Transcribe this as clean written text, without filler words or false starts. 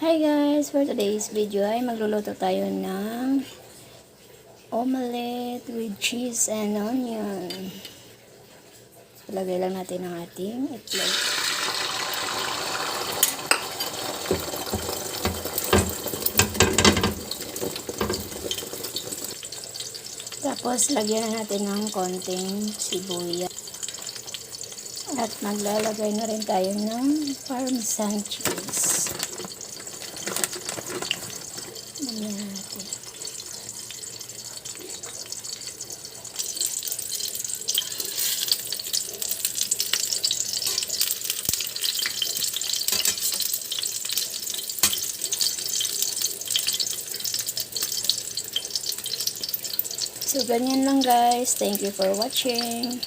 Hi guys! For today's video ay magluluto tayo ng omelette with cheese and onion. Ilagay lang natin ang ating itlog. Tapos lagyan na natin ng konting sibuyas. At maglalagay na rin tayo ng parmesan cheese. Lagyan natin. So, ganyan lang guys. Thank you for watching.